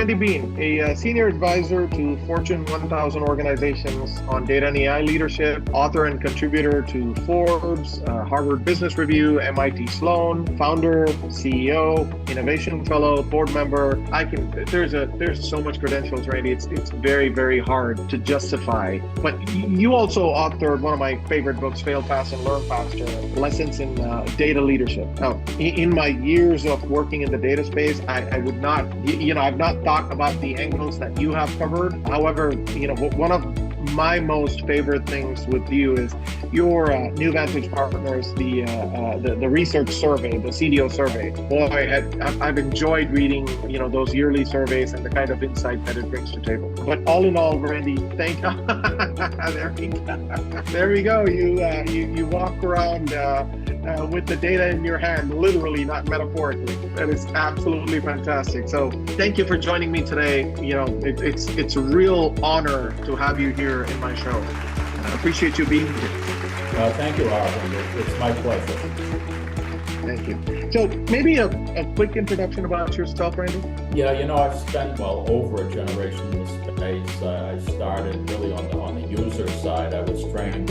Randy Bean, a senior advisor to Fortune 1000 organizations on data and AI leadership, author and contributor to Forbes, Harvard Business Review, MIT Sloan, founder, CEO, innovation fellow, board member. There's so much credentials, Randy. It's very, very hard to justify. But you also authored one of my favorite books, Fail Fast and Learn Faster, Lessons in Data Leadership. Now, in my years of working in the data space, I would not, I've not thought about the angles that you have covered. However, one of my most favorite things with you is your New Vantage Partners, the research survey, the CDO survey. Boy, I've enjoyed reading those yearly surveys and the kind of insight that it brings to table. But all in all, Randy, there we go. You walk around with the data in your hand, literally, not metaphorically. That is absolutely fantastic. So thank you for joining me today. It's a real honor to have you here in my show. I appreciate you being here. Thank you, Arvind. It's my pleasure. Thank you. So maybe a quick introduction about yourself, Randy? Yeah, I've spent over a generation in this space. I started really on the user side. I was trained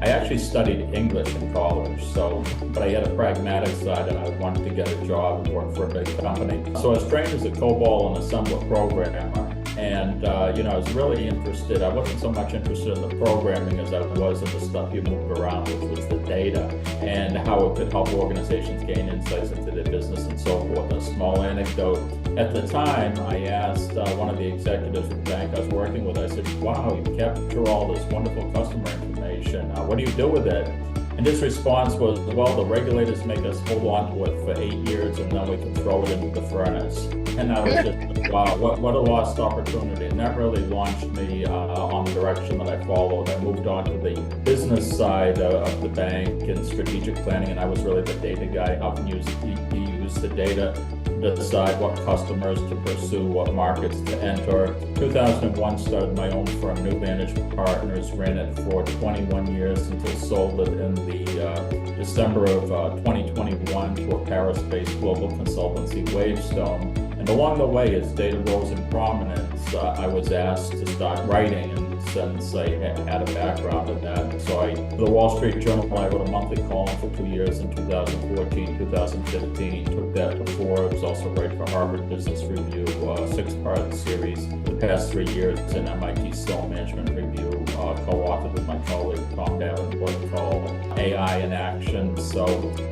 I actually studied English in college, but I had a pragmatic side and I wanted to get a job and work for a big company. So I was trained as a COBOL and assembler programmer. And, I was really interested. I wasn't so much interested in the programming as I was in the stuff you moved around, which was the data and how it could help organizations gain insights into their business and so forth. A small anecdote. At the time, I asked one of the executives at the bank I was working with, I said, wow, you capture all this wonderful customer information. What do you do with it? And his response was, well, the regulators make us hold on to it for 8 years and then we can throw it into the furnace. And I was just, wow, what a lost opportunity. And that really launched me on the direction that I followed. I moved on to the business side of the bank and strategic planning, and I was really the data guy. Often you use the data to decide what customers to pursue, what markets to enter. 2001, started my own firm, New Vantage Partners, ran it for 21 years until sold it in the December of 2021 to a Paris-based global consultancy, Wavestone. And along the way, as data rose in prominence, I was asked to start writing, and since I had a background in that, so for the Wall Street Journal, I wrote a monthly column for 2 years in 2014, 2015, took that to Forbes, also write for Harvard Business Review, a 6-part series for the past 3 years in MIT Sloan Management Review, co-authored with my colleague Tom Davenport, called AI in Action. So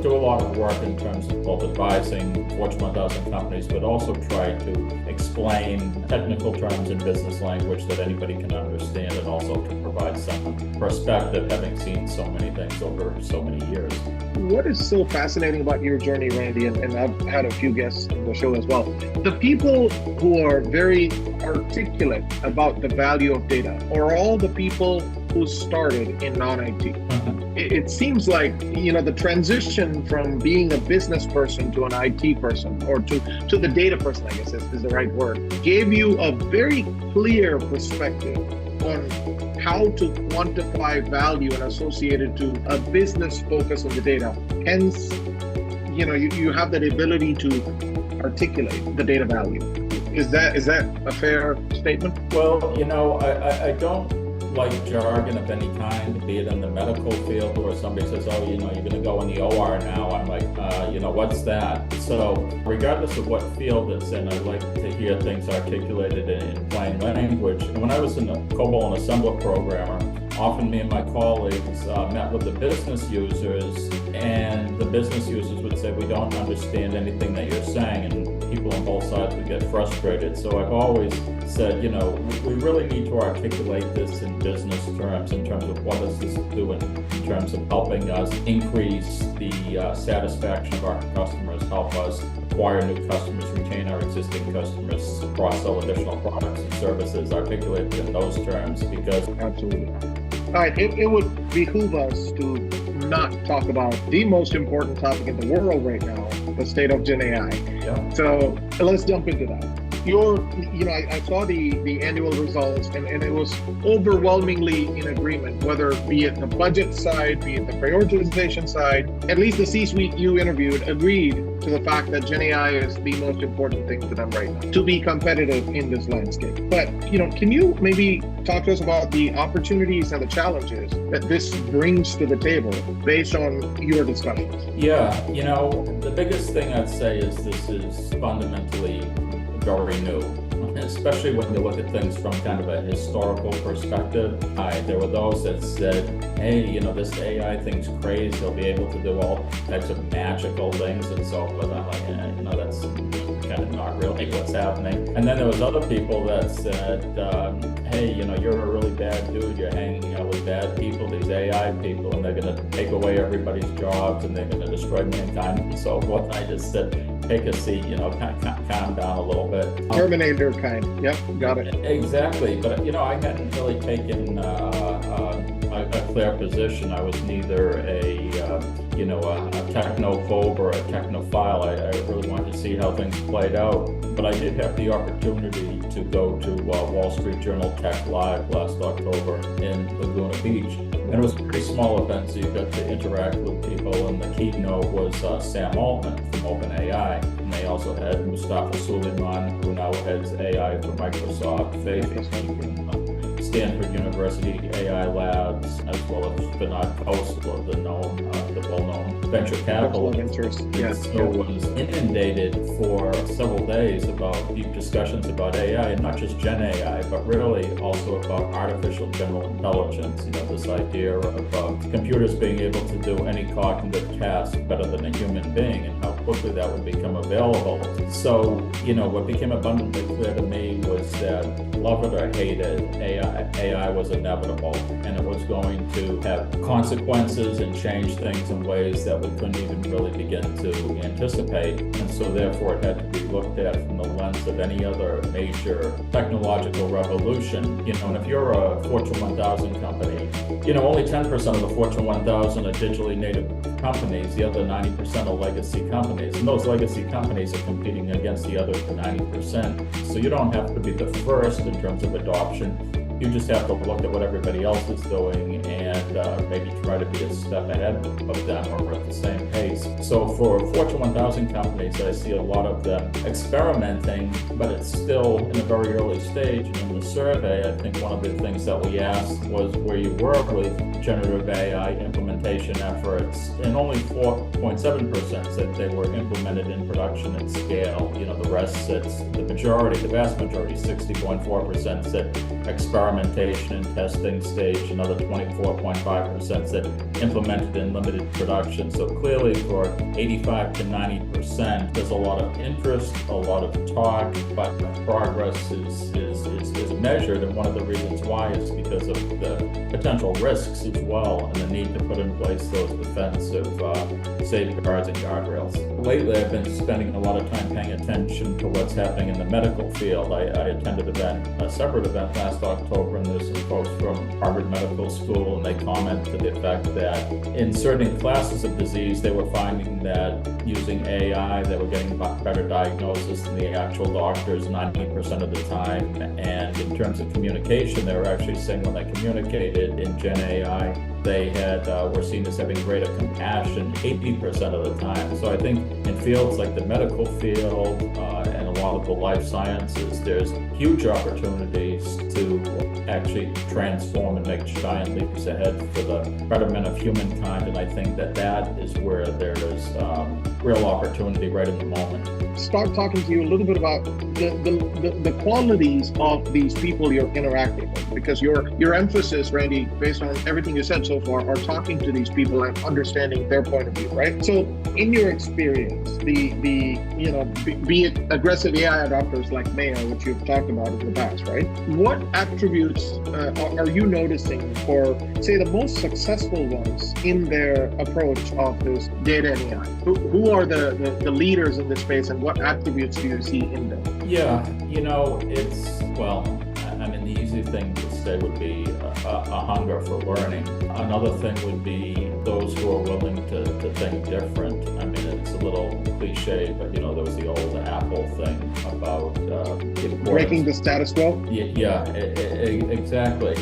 do a lot of work in terms of both advising Fortune 1000 companies, but also try to explain technical terms in business language that anybody can understand, and also to provide some perspective, having seen so many things over so many years. What is so fascinating about your journey, Randy, and I've had a few guests on the show as well, the people who are very articulate about the value of data are all the people who started in non-IT. It seems like, the transition from being a business person to an IT person, or to the data person, I guess is the right word, gave you a very clear perspective on how to quantify value and associate it to a business focus on the data. Hence, you have that ability to articulate the data value. Is that a fair statement? Well, I don't like jargon of any kind, be it in the medical field or somebody says, oh, you're going to go in the OR now. I'm like, what's that? So regardless of what field it's in, I like to hear things articulated in plain language. And when I was in the COBOL and assembler programmer, often me and my colleagues met with the business users, and the business users would say, we don't understand anything that you're saying, and people on both sides would get frustrated. So I've always said, we really need to articulate this in business terms, in terms of what does this do in terms of helping us increase the satisfaction of our customers, help us acquire new customers, retain our existing customers, cross-sell additional products and services, articulate in those terms, because... Absolutely. All right, it would behoove us to not talk about the most important topic in the world right now, the state of Gen AI. Yeah. So let's jump into that. I saw the annual results, and it was overwhelmingly in agreement, whether be it the budget side, be it the prioritization side. At least the C-suite you interviewed agreed to the fact that Gen AI is the most important thing to them right now to be competitive in this landscape. But can you maybe talk to us about the opportunities and the challenges that this brings to the table based on your discussions? Yeah, the biggest thing I'd say is this is fundamentally very new, especially when you look at things from kind of a historical perspective. There were those that said, hey, this AI thing's crazy, they'll be able to do all types of magical things and so forth. I'm like, that's kind of not really what's happening. And then there was other people that said, hey, you're a really bad dude, you're hanging out with bad people, these AI people, and they're going to take away everybody's jobs and they're going to destroy mankind and so forth. I just said, take a seat, calm down a little bit. Terminator kind. Yep, got it. Exactly. But, I hadn't really taken a clear position. I was neither a technophobe or a technophile. I really wanted to see how things played out. But I did have the opportunity to go to Wall Street Journal Tech Live last October in Laguna Beach. And it was a pretty small event, so you got to interact with people. And the keynote was Sam Altman from OpenAI. And they also had Mustafa Suleyman, who now heads AI for Microsoft, Stanford University AI Labs, as well as Vinod Khosla, the well-known venture capitalist. Yes. So was inundated for several days about deep discussions about AI, and not just Gen AI, but really also about artificial general intelligence. This idea of computers being able to do any cognitive task better than a human being, and how quickly that would become available. So, what became abundantly clear to me was that, love it or hate it, AI was inevitable, and it was going to have consequences and change things in ways that we couldn't even really begin to anticipate. And so therefore it had to be looked at from the lens of any other major technological revolution. And if you're a Fortune 1000 company, only 10% of the Fortune 1000 are digitally native companies. The other 90% are legacy companies. And those legacy companies are competing against the other 90%. So you don't have to be the first in terms of adoption. You just have to look at what everybody else is doing and maybe try to be a step ahead of them or at the same pace. So for Fortune 1000 companies, I see a lot of them experimenting, but it's still in a very early stage. And in the survey, I think one of the things that we asked was where you were with generative AI implementation efforts, and only 4.7% said they were implemented in production at scale. The rest sits, the vast majority, 60.4% said experimentation and testing stage, another 24.5% said implemented in limited production. So clearly for 85 to 90%, there's a lot of interest, a lot of talk, but progress is measured. And one of the reasons why is because of the potential risks as well, and the need to put in place those defensive safeguards and guardrails. Lately, I've been spending a lot of time paying attention to what's happening in the medical field. I attended a separate event last October, and there's some folks from Harvard Medical School, and they comment to the effect that in certain classes of disease, they were finding that using AI, they were getting better diagnosis than the actual doctors 90% of the time. And in terms of communication, they were actually saying when they communicated in Gen AI, they were seen as having greater compassion 80% of the time. So I think in fields like the medical field and a lot of the life sciences, there's huge opportunities to actually transform and make giant leaps ahead for the betterment of humankind. And I think that is where there is real opportunity right in the moment. Start talking to you a little bit about the qualities of these people you're interacting with, because your emphasis, Randy, based on everything you said so far, are talking to these people and understanding their point of view, right? So in your experience, be it aggressive AI adopters like Mayo, which you've talked about in the past, right? What attributes are you noticing for, say, the most successful ones in their approach of this data and AI? Who are the leaders in this space, and what attributes do you see in them? Yeah, the easy thing to say would be a hunger for learning. Another thing would be those who are willing to think different. I mean, it's a little cliche, but there was the old Apple thing about breaking the status quo. Yeah, exactly.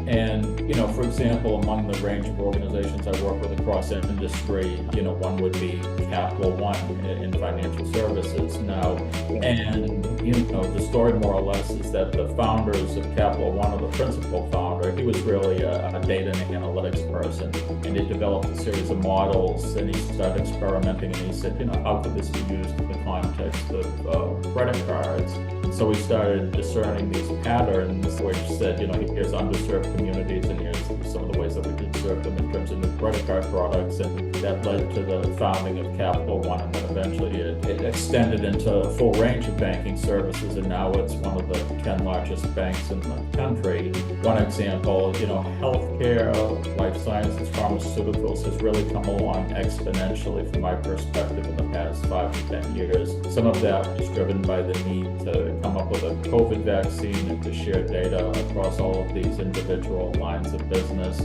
And for example, among the range of organizations I work with across industry, one would be Capital One in financial services now. And the story more or less is that the founders of Capital One, or the principal founder, he was really a data and analytics person, and he developed a series of models, and he started experimenting, and he said, how could this be used in the context of credit cards? So we started discerning these patterns, which said, here's underserved communities, and here's some of the ways that we can serve them in terms of new credit card products. And that led to the founding of Capital One, and then eventually it extended into a full range of banking services, and now it's one of the 10 largest banks in the country. One example, healthcare, life sciences, pharmaceuticals has really come along exponentially from my perspective in the past 5 to 10 years. Some of that is driven by the need to come up with a COVID vaccine and to share data across all of these individual lines of business.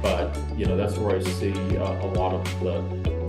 But, that's where I see a lot of the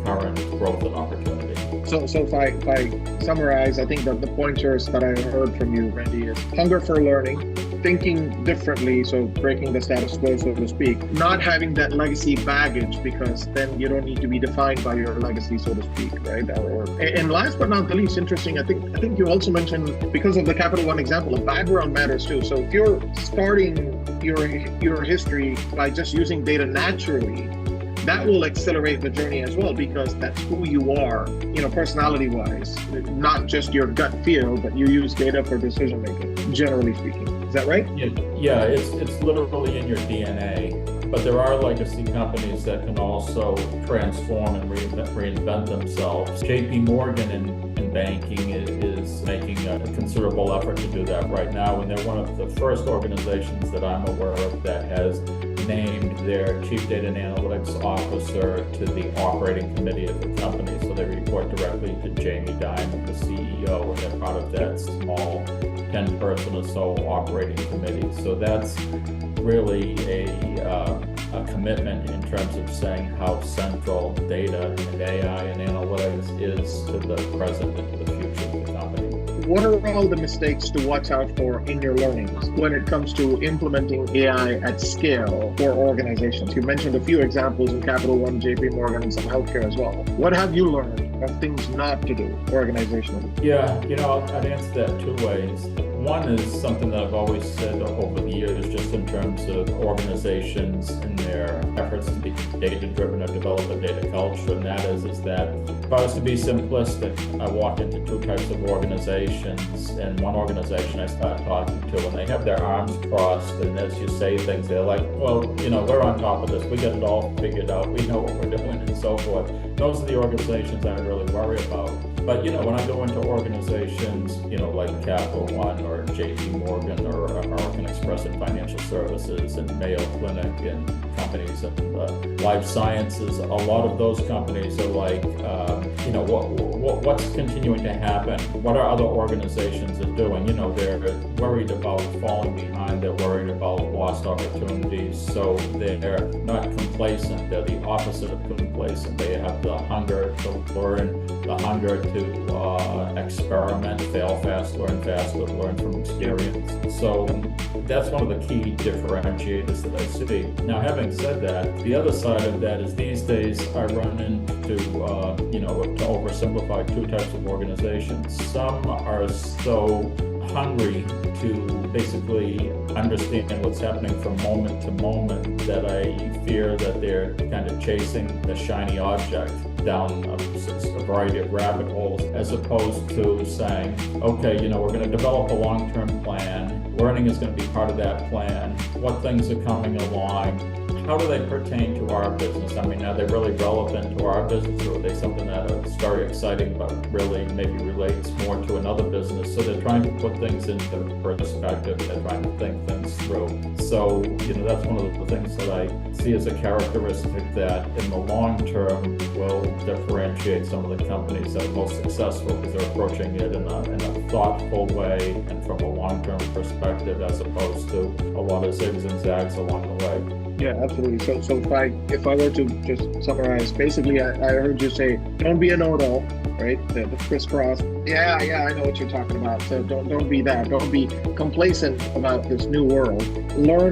current growth and opportunity. So if I summarize, I think that the pointers that I heard from you, Randy, is hunger for learning, thinking differently, so breaking the status quo, so to speak, not having that legacy baggage, because then you don't need to be defined by your legacy, so to speak, right? And last but not the least, interesting, I think you also mentioned, because of the Capital One example, a background matters too. So if you're starting your history by just using data naturally, that will accelerate the journey as well, because that's who you are, personality-wise, not just your gut feel, but you use data for decision making, generally speaking. Is that right? Yeah, it's literally in your DNA. But there are legacy companies that can also transform and reinvent themselves. JP Morgan in banking is making a considerable effort to do that right now, and they're one of the first organizations that I'm aware of that has named their chief data and analytics officer to the operating committee of the company. So they report directly to Jamie Dimon, the CEO, and they're part of that small 10-person or so operating committee. So that's really a commitment in terms of saying how central data and AI and analytics is to the present and to the future of the company. What are all the mistakes to watch out for in your learnings when it comes to implementing AI at scale for organizations? You mentioned a few examples in Capital One, JP Morgan, and some healthcare as well. What have you learned of things not to do organizationally? Yeah, I'd answer that 2 ways. One is something that I've always said over the years, just in terms of organizations and their efforts to be data-driven or develop a data culture, and that is that if I was to be simplistic, I walk into 2 types of organizations, and one organization I start talking to, and they have their arms crossed, and as you say things, they're like, well, we're on top of this, we got it all figured out, we know what we're doing, and so forth. Those are the organizations I really worry about. But, when I go into organizations, like Capital One or JP Morgan or American Express in financial services and Mayo Clinic and companies in life sciences, a lot of those companies are like, what's continuing to happen? What are other organizations are doing? They're worried about falling behind. They're worried about lost opportunities. So they're not complacent. They're the opposite of complacent. They have the hunger to learn, the hunger to experiment, fail fast, learn fast, but learn from experience. So that's one of the key differentiators that I see. Now, having said that, the other side of that is these days I run into, to oversimplify, 2 types of organizations. Some are so hungry to basically understand what's happening from moment to moment that I fear that they're kind of chasing the shiny object down a variety of rabbit holes, as opposed to saying, okay, we're going to develop a long-term plan. Learning is going to be part of that plan. What things are coming along? how do they pertain to our business? I mean, are they really relevant to our business, or are they something that is very exciting but really maybe relates more to another business? So they're trying to put things into perspective. They're trying to think things through. So, that's one of the things that I see as a characteristic that in the long term will differentiate some of the companies that are most successful, because they're approaching it in a thoughtful way and from a long-term perspective, as opposed to a lot of zigs and zags along the way. Yeah, absolutely. So if I were to just summarize, basically, I heard you say, don't be a know-it-all, right? The crisscross. Yeah, I know what you're talking about. So don't be that. Don't be complacent about this new world. Learn.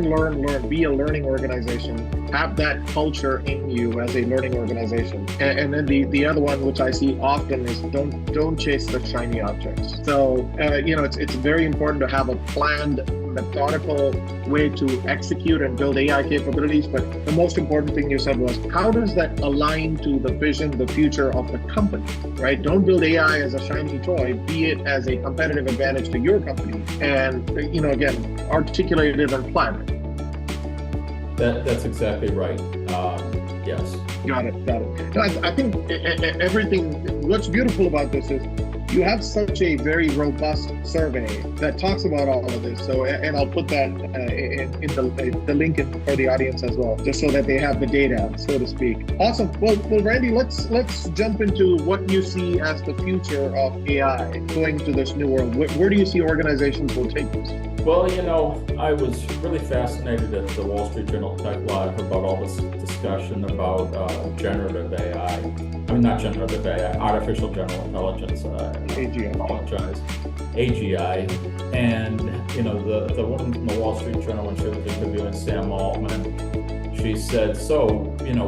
Be a learning organization. Have that culture in you as a learning organization. And then the other one, which I see often, is don't chase the shiny objects. So it's very important to have a planned, methodical way to execute and build AI capabilities. But the most important thing you said was, how does that align to the vision, the future of the company, right? Don't build AI as a shiny toy, be it as a competitive advantage to your company. And, again, articulate it and plan it. That's exactly right. Yes. Got it. No, I think what's beautiful about this is you have such a very robust survey that talks about all of this. So, and I'll put that in the link for the audience as well, just so that they have the data, so to speak. Awesome. Well, Randy, let's jump into what you see as the future of AI going to this new world. Where do you see organizations will take this? Well, I was really fascinated at the Wall Street Journal Tech Live about all this discussion about generative AI. I mean, not generative AI, artificial general intelligence. AGI. Apologize. AGI. And, the woman from the Wall Street Journal, when she was interviewing Sam Altman, she said, so,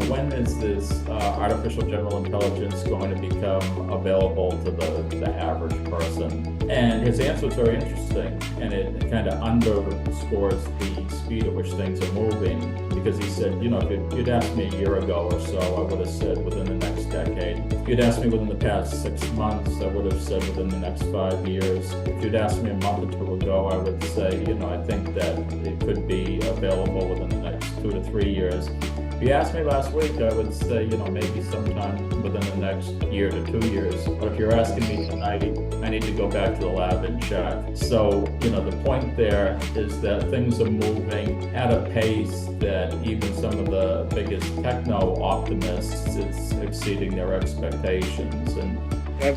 when is this artificial general intelligence going to become available to the average person? And his answer was very interesting, and it kind of underscores the speed at which things are moving, because he said, if you'd asked me a year ago or so, I would have said within the next decade. If you'd asked me within the past 6 months, I would have said within the next 5 years. If you'd asked me a month or two ago, I would say, I think that it could be available within the next 2 to 3 years. If you asked me last week, I would say, maybe sometime within the next year to 2 years. But if you're asking me tonight, I need to go back to the lab and check. So, the point there is that things are moving at a pace that even some of the biggest techno-optimists is exceeding their expectations. And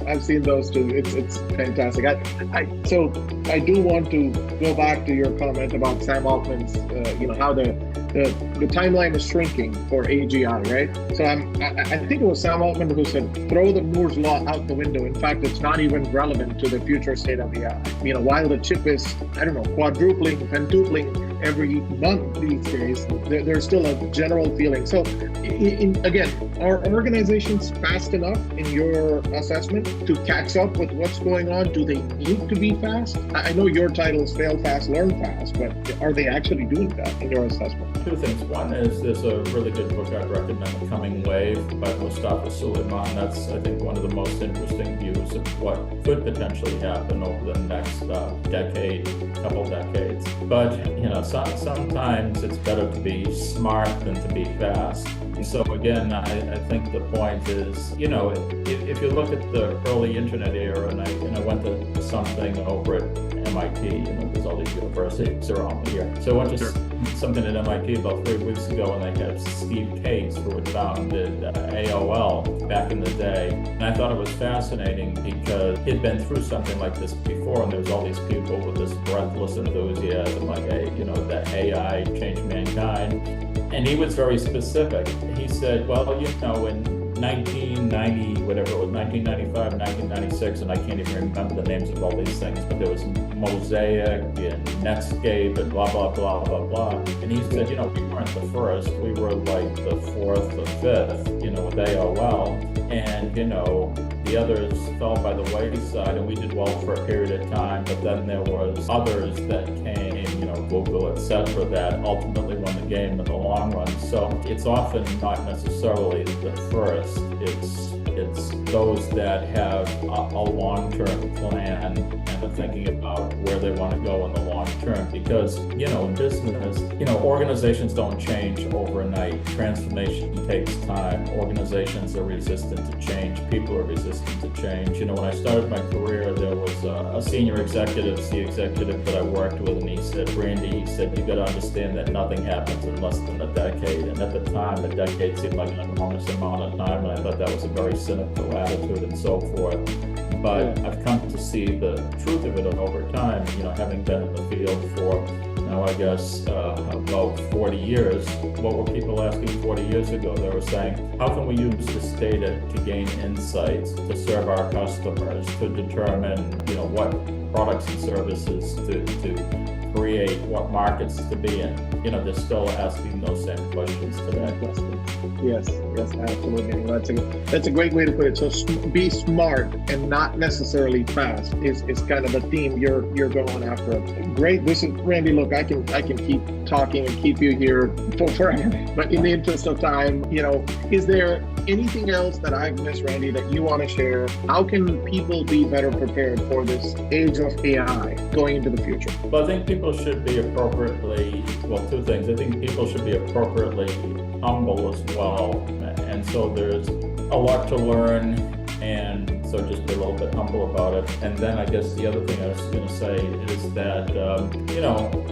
I've seen those too. It's fantastic. So I do want to go back to your comment about Sam Altman's, how the timeline is shrinking for AGI, right? So I think it was Sam Altman who said, throw the Moore's law out the window. In fact, it's not even relevant to the future state of AI. While the chip is, quadrupling, pentupling every month these days, there's still a general feeling. So again, are organizations fast enough in your assessment to catch up with what's going on? Do they need to be fast? I know your title is fail fast, learn fast, but are they actually doing that in your assessment? Two things. One is there's a really good book I'd recommend, The Coming Wave by Mustafa Suleyman. That's, I think, one of the most interesting views of what could potentially happen over the next couple decades. But, sometimes it's better to be smart than to be fast. So again, I think the point is, if you look at the early internet era, and I went to something over at MIT, there's all these universities around here. So I went to something at MIT about 3 weeks ago, and they had Steve Case, who had founded AOL back in the day. And I thought it was fascinating because he'd been through something like this before, and there was all these people with this breathless enthusiasm, like, hey, that AI changed mankind. And he was very specific. He said, well, in 1990, whatever it was, 1995, 1996, and I can't even remember the names of all these things, but there was Mosaic and Netscape and blah, blah, blah, blah, blah. And he said, we weren't the first, we were like the fourth or fifth, with AOL. And, the others fell by the wayside, and we did well for a period of time, but then there was others that came, Google, etc., that ultimately won the game in the long run. So it's often not necessarily the first, it's It's those that have a long-term plan and are thinking about where they want to go in the long term. Because, in business, organizations don't change overnight. Transformation takes time. Organizations are resistant to change. People are resistant to change. When I started my career, there was a senior executive, C-executive that I worked with, and he said, Randy, you got to understand that nothing happens in less than a decade. And at the time, a decade seemed like an enormous amount of time, and I thought that was a very cynical attitude and so forth. But I've come to see the truth of it over time, having been in the field for now, I guess, about 40 years. What were people asking 40 years ago? They were saying, how can we use this data to gain insights, to serve our customers, to determine, what products and services to create, what markets to be in? They're still asking those same questions today. Yes, absolutely. That's a great way to put it. So be smart and not necessarily fast is kind of the theme you're going after. Great. This is Randy. Look, I can keep talking and keep you here forever, but in the interest of time, is there anything else that I've missed, Randy, that you want to share? How can people be better prepared for this age of AI going into the future? Well, I think people should be appropriately, two things. I think people should be appropriately humble as well. And so there's a lot to learn, and so just be a little bit humble about it. And then I guess the other thing I was going to say is that,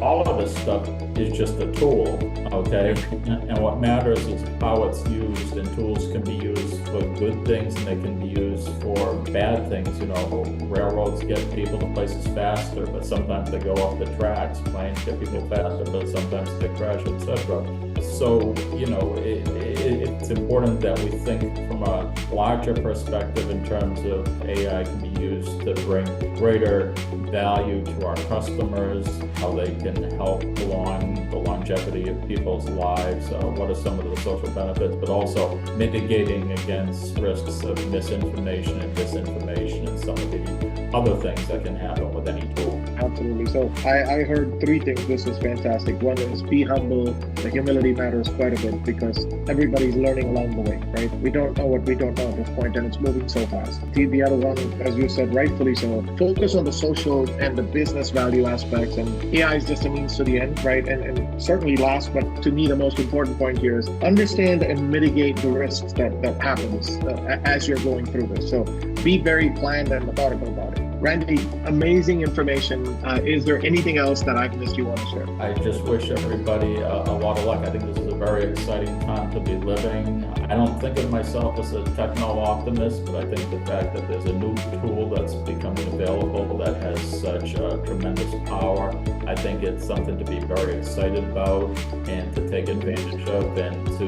all of this stuff is just a tool, okay? And what matters is how it's used, and tools can be used for good things and they can be used for bad things. Railroads get people to places faster, but sometimes they go off the tracks. Planes get people faster, but sometimes they crash, etc. So, it's important that we think from a larger perspective in terms of AI can be used to bring greater value to our customers, how they can help along the longevity of people's lives, what are some of the social benefits, but also mitigating against risks of misinformation and disinformation and some of the other things that can happen with any tool. Absolutely. So I heard three things. This is fantastic. One is be humble. The humility matters quite a bit because everybody's learning along the way, right? We don't know what we don't know at this point, and it's moving so fast. The other one, as you said, rightfully so, focus on the social and the business value aspects, and AI is just a means to the end, right? And certainly last, but to me, the most important point here is understand and mitigate the risks that happens as you're going through this. So be very planned and methodical about it. Randy, amazing information. Is there anything else that I've missed you want to share? I just wish everybody a lot of luck. I think this is a very exciting time to be living. I don't think of myself as a techno-optimist, but I think the fact that there's a new tool that's becoming available that has such tremendous power, I think it's something to be very excited about and to take advantage of and to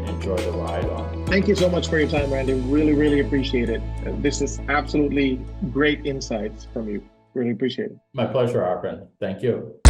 enjoy the ride on. Thank you so much for your time, Randy. Really, really appreciate it. This is absolutely great insights from you. Really appreciate it. My pleasure, Arpin. Thank you.